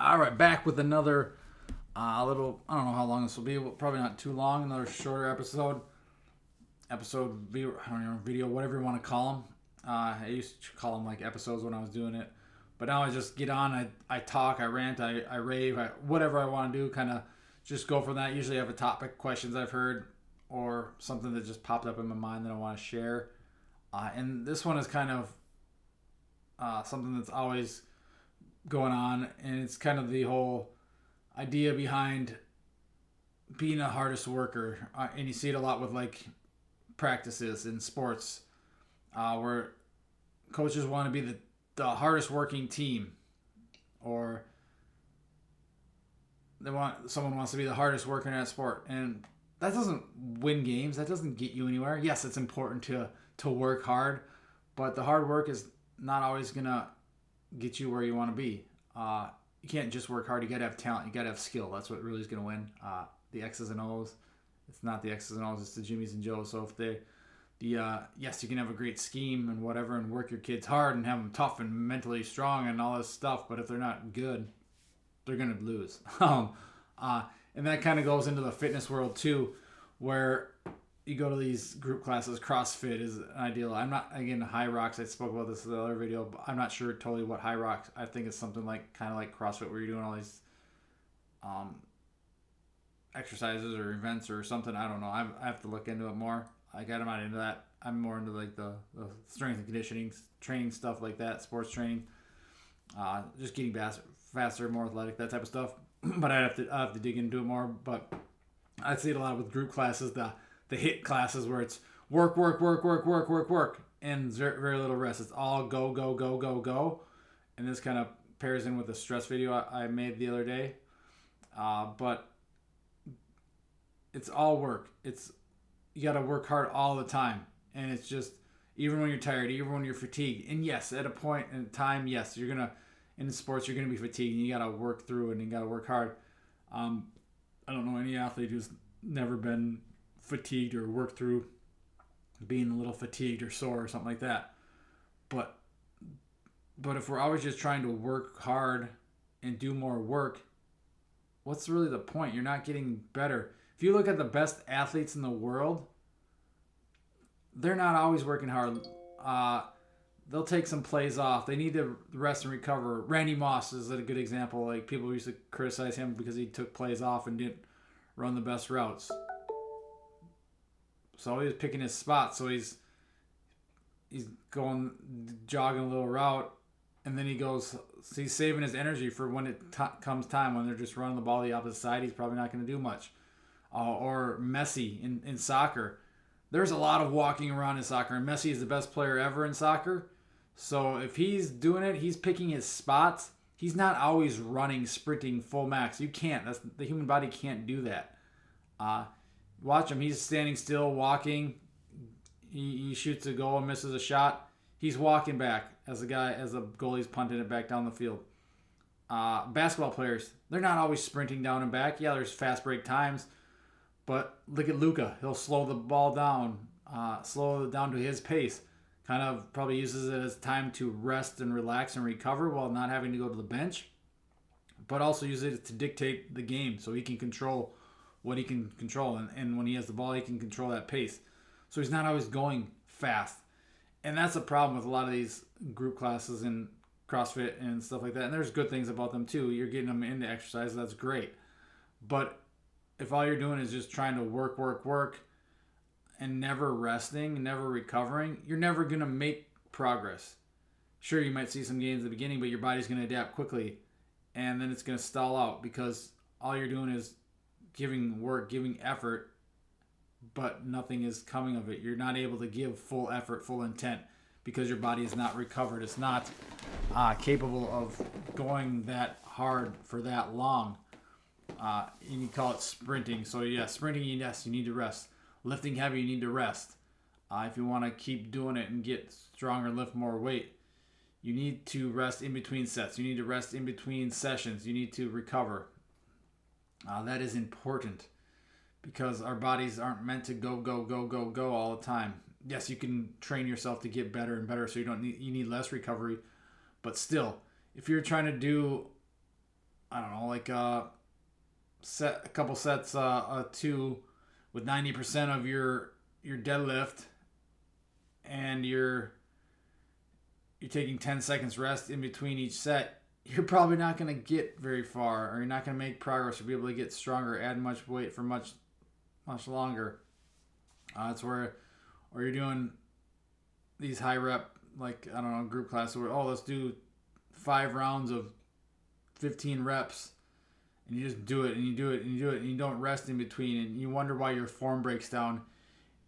All right, back with another little. I don't know how long this will be. Probably not too long. Another shorter video, I don't know, video, whatever you want to call them. I used to call them like episodes when I was doing it, but now I just get on. I talk, I rant, I rave, whatever I want to do. Kind of just go from that. Usually I have a topic, questions I've heard, or something that just popped up in my mind that I want to share. And this one is kind of something that's always going on, and it's kind of the whole idea behind being a hardest worker. And you see it a lot with like practices in sports, where coaches want to be the hardest working team, or someone wants to be the hardest worker in that sport, and that doesn't win games. That doesn't get you anywhere. Yes, it's important to work hard, but the hard work is not always gonna get you where you want to be. You can't just work hard. You gotta have talent. You gotta have skill. That's what really is gonna win. The X's and O's. It's not the X's and O's. It's the Jimmys and Joes. So if yes, you can have a great scheme and whatever, and work your kids hard and have them tough and mentally strong and all this stuff. But if they're not good, they're gonna lose. And that kind of goes into the fitness world too, where you go to these group classes. CrossFit is ideal. I'm not, again, High Rocks. I spoke about this in the other video, but I'm not sure totally what High Rocks. I think it's something like kind of like CrossFit, where you're doing all these exercises or events or something. I don't know. I have to look into it more. I'm not into that. I'm more into like the strength and conditioning, training stuff like that, sports training, just getting faster, more athletic, that type of stuff. But I have to dig into it more. But I see it a lot with group classes, the HIIT classes, where it's work, and very little rest. It's all go, go, go, go, go. And this kind of pairs in with the stress video I made the other day. But it's all work. You got to work hard all the time. And it's just, even when you're tired, even when you're fatigued. And yes, at a point in time, yes, in sports, you're going to be fatigued, and you got to work through it, and you got to work hard. I don't know any athlete who's never been fatigued or worked through being a little fatigued or sore or something like that. But if we're always just trying to work hard and do more work, what's really the point? You're not getting better. If you look at the best athletes in the world, they're not always working hard. They'll take some plays off. They need to rest and recover. Randy Moss is a good example. Like, people used to criticize him because he took plays off and didn't run the best routes. So he was picking his spot. So he's jogging a little route, and then he's saving his energy for when it comes time, when they're just running the ball the opposite side. He's probably not going to do much. Or Messi in soccer. There's a lot of walking around in soccer, and Messi is the best player ever in soccer. So if he's doing it, he's picking his spots. He's not always running, sprinting full max. You can't. The human body can't do that. Watch him. He's standing still, walking. He shoots a goal and misses a shot. He's walking back as the goalie's punting it back down the field. Basketball players, they're not always sprinting down and back. Yeah, there's fast break times, but look at Luka. He'll slow the ball down, slow it down to his pace. Kind of probably uses it as time to rest and relax and recover while not having to go to the bench, but also uses it to dictate the game so he can control what he can control. And when he has the ball, he can control that pace. So he's not always going fast. And that's a problem with a lot of these group classes in CrossFit and stuff like that. And there's good things about them too. You're getting them into exercise. That's great. But if all you're doing is just trying to work, and never resting, never recovering, you're never going to make progress. Sure, you might see some gains at the beginning, but your body's going to adapt quickly. And then it's going to stall out because all you're doing is giving work, giving effort, but nothing is coming of it. You're not able to give full effort, full intent, because your body is not recovered. It's not capable of going that hard for that long. And you call it sprinting. So yeah, sprinting, yes, you need to rest. Lifting heavy, you need to rest. If you want to keep doing it and get stronger and lift more weight, you need to rest in between sets. You need to rest in between sessions. You need to recover. That is important because our bodies aren't meant to go all the time. Yes, you can train yourself to get better and better, so you need less recovery. But still, if you're trying to do I don't know, like set a couple sets two with 90% of your deadlift, and you're taking 10 seconds rest in between each set, you're probably not going to get very far, or you're not going to make progress or be able to get stronger, add much weight for much longer. That's where, or you're doing these high rep, like, I don't know, group class where, oh, let's do 5 rounds of 15 reps, and you just do it and you do it and you do it and you don't rest in between, and you wonder why your form breaks down,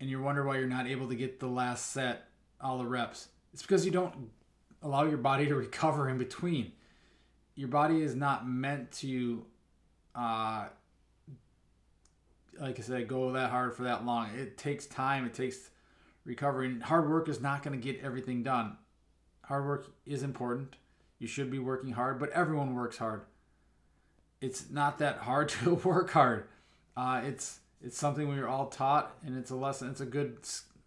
and you wonder why you're not able to get the last set, all the reps. It's because you don't allow your body to recover in between. Your body is not meant to, like I said, go that hard for that long. It takes time. It takes recovery. And hard work is not going to get everything done. Hard work is important. You should be working hard, but everyone works hard. It's not that hard to work hard. It's something we are all taught, and it's a lesson. It's a good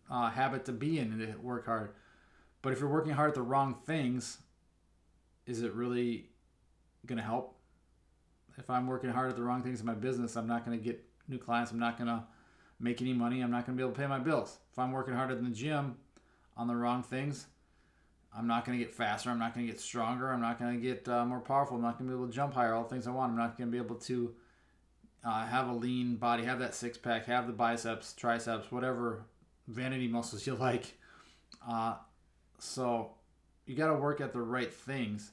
habit to be in, and to work hard. But if you're working hard at the wrong things, is it really going to help? If I'm working hard at the wrong things in my business, I'm not going to get new clients. I'm not going to make any money. I'm not going to be able to pay my bills. If I'm working hard in the gym on the wrong things, I'm not going to get faster. I'm not going to get stronger. I'm not going to get more powerful. I'm not going to be able to jump higher, all the things I want. I'm not going to be able to have a lean body, have that six-pack, have the biceps, triceps, whatever vanity muscles you like. So you got to work at the right things,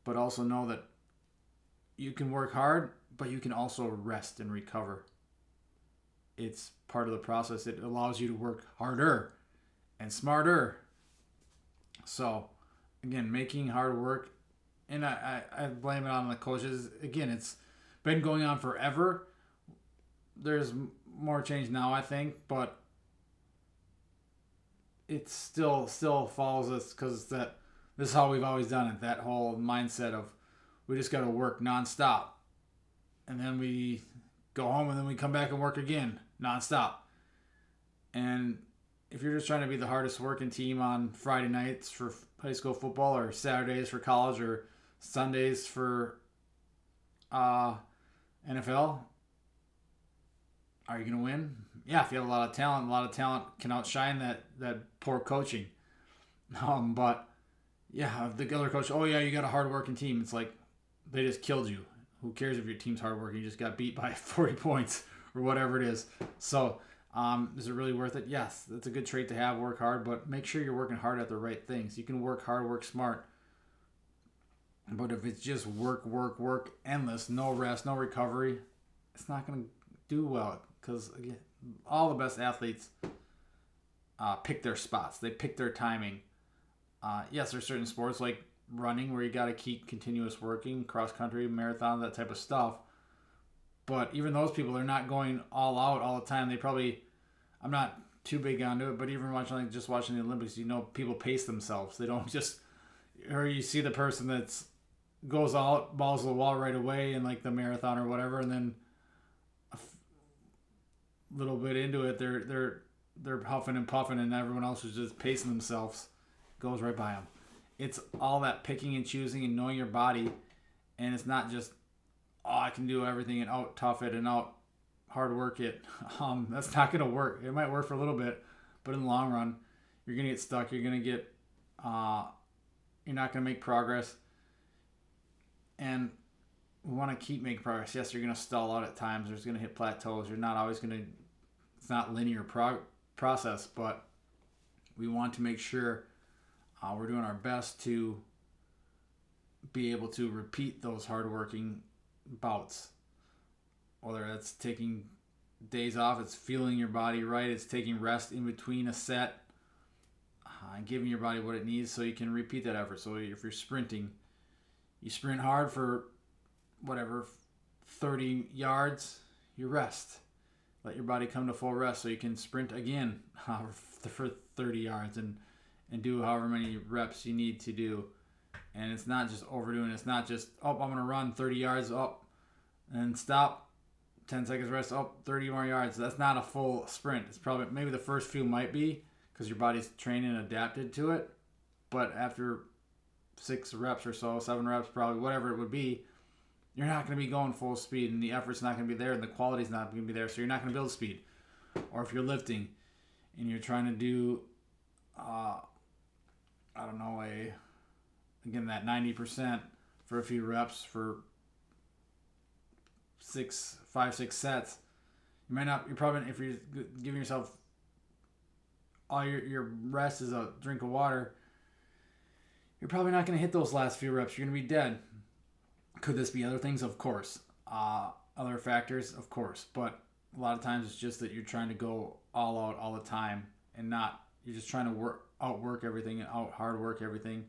but also know that you can work hard, but you can also rest and recover. It's part of the process. It allows you to work harder and smarter. So, again, making hard work, and I blame it on the coaches. Again, it's been going on forever. There's more change now, I think, but it still follows us because this is how we've always done it. That whole mindset of we just got to work nonstop, and then we go home, and then we come back and work again nonstop. And if you're just trying to be the hardest working team on Friday nights for high school football, or Saturdays for college, or Sundays for NFL, are you going to win? Yeah, if you have a lot of talent can outshine that poor coaching. But yeah, if the other coach, oh yeah, you got a hard-working team. It's like they just killed you. Who cares if your team's hard-working? You just got beat by 40 points or whatever it is. So is it really worth it? Yes, that's a good trait to have, work hard, but make sure you're working hard at the right things. You can work hard, work smart. But if it's just work, endless, no rest, no recovery, it's not going to do well. Because, again, all the best athletes pick their spots. They pick their timing. Yes, there's certain sports like running where you got to keep continuous working, cross country, marathon, that type of stuff. But even those people, they're not going all out all the time. They probably, I'm not too big onto it, but even watching the Olympics, people pace themselves. They don't just, or you see the person that's goes out, balls to the wall right away in like the marathon or whatever, and then little bit into it, they're huffing and puffing, and everyone else is just pacing themselves, goes right by them. It's all that picking and choosing and knowing your body, and it's not just, oh, I can do everything and out tough it and out hard work it. That's not gonna work. It might work for a little bit, but in the long run, you're gonna get stuck. You're gonna get, you're not gonna make progress, and we want to keep making progress. Yes, you're going to stall out at times. There's going to hit plateaus. You're not always going to, it's not linear process, but we want to make sure we're doing our best to be able to repeat those hardworking bouts. Whether that's taking days off, it's feeling your body right, it's taking rest in between a set, and giving your body what it needs so you can repeat that effort. So if you're sprinting, you sprint hard for 30 yards, you rest. Let your body come to full rest so you can sprint again for 30 yards and do however many reps you need to do. And it's not just overdoing it. It's not just, I'm going to run 30 yards, and stop, 10 seconds rest, 30 more yards. That's not a full sprint. It's probably, maybe the first few might be because your body's trained and adapted to it. But after 6 reps or so, 7 reps, probably, whatever it would be, you're not going to be going full speed, and the effort's not going to be there, and the quality's not going to be there, so you're not going to build speed. Or if you're lifting and you're trying to do, I don't know, again, that 90% for a few reps for 5, 6 sets, you're probably, if you're giving yourself all your rest is a drink of water, you're probably not going to hit those last few reps. You're going to be dead. Could this be other things? Of course. Other factors? Of course. But a lot of times it's just that you're trying to go all out all the time and you're just trying to outwork everything and hard work everything.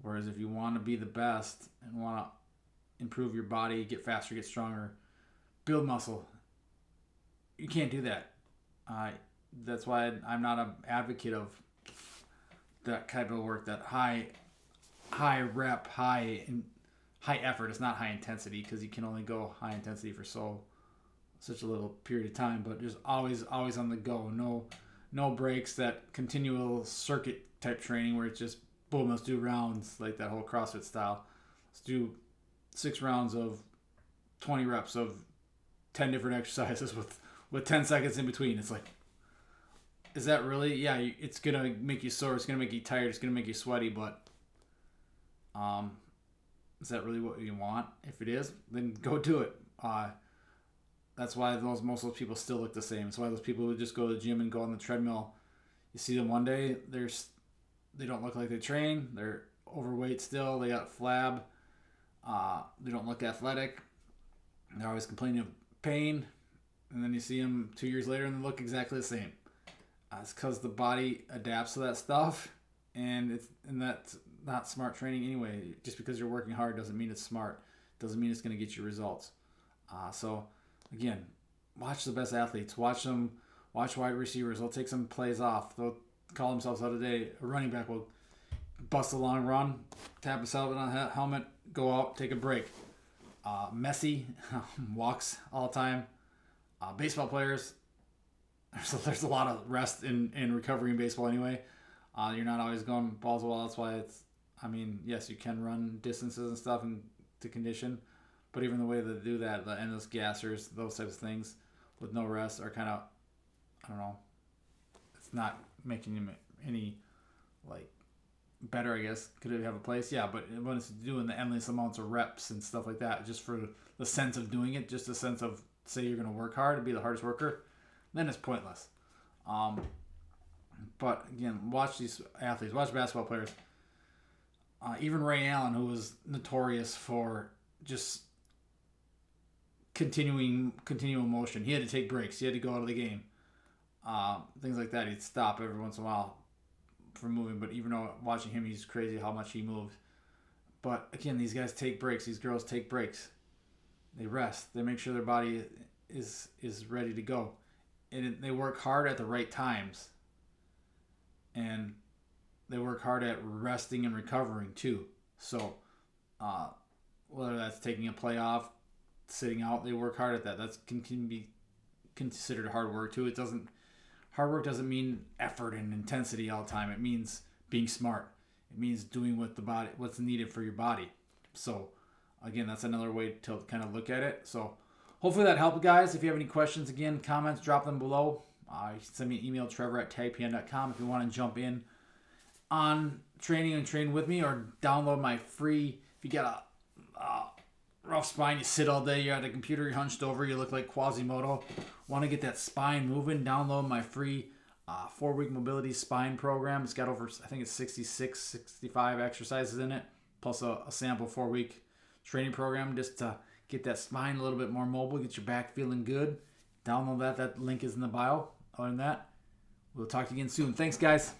Whereas if you want to be the best and want to improve your body, get faster, get stronger, build muscle, you can't do that. That's why I'm not an advocate of that type of work, that high rep, high effort. It's not high intensity because you can only go high intensity for such a little period of time. But just always on the go. No breaks. That continual circuit type training where it's just boom, let's do rounds like that whole CrossFit style. Let's do 6 rounds of 20 reps of 10 different exercises with 10 seconds in between. It's like, is that really? Yeah, it's going to make you sore. It's going to make you tired. It's going to make you sweaty. But is that really what you want? If it is, then go do it. That's why most of those people still look the same. That's why those people who just go to the gym and go on the treadmill, you see them one day, they don't look like they train. They're overweight still. They got flab. They don't look athletic. They're always complaining of pain. And then you see them 2 years later and they look exactly the same. It's because the body adapts to that stuff, and that's not smart training anyway. Just because you're working hard doesn't mean it's smart. Doesn't mean it's going to get you results. So again, watch the best athletes. Watch wide receivers. They'll take some plays off. They'll call themselves out today. A running back will bust a long run, tap his helmet on the helmet, go out, take a break. Messi walks all the time. Baseball players, there's a lot of rest in recovery in baseball anyway. You're not always going balls to wall. That's why yes, you can run distances and stuff and to condition, but even the way they do that, the endless gassers, those types of things with no rest are kind of, I don't know, it's not making you any better, I guess. Could it have a place? Yeah, but when it's doing the endless amounts of reps and stuff like that, just for the sense of doing it, just the sense of, say you're going to work hard and be the hardest worker, then it's pointless. But again, watch these athletes, watch basketball players. Even Ray Allen, who was notorious for just continual motion, he had to take breaks. He had to go out of the game. Things like that. He'd stop every once in a while from moving. But even though watching him, he's crazy how much he moves. But again, these guys take breaks. These girls take breaks. They rest. They make sure their body is ready to go. And they work hard at the right times. And they work hard at resting and recovering too. So whether that's taking a play off, sitting out, they work hard at that. That can be considered hard work too. Hard work doesn't mean effort and intensity all the time. It means being smart. It means doing what's needed for your body. So again, that's another way to kind of look at it. So hopefully that helped, guys. If you have any questions, again, comments, drop them below. You can send me an email, trevor@tagpn.com, if you want to jump in on training and train with me, or download my free, if you got a rough spine, you sit all day, you're at a computer, you're hunched over, you look like Quasimodo, want to get that spine moving, download my free 4-week mobility spine program. It's got over, I think it's 66, 65 exercises in it, plus a sample 4-week training program just to get that spine a little bit more mobile, get your back feeling good. Download that. That link is in the bio. Other than that, we'll talk to you again soon. Thanks, guys.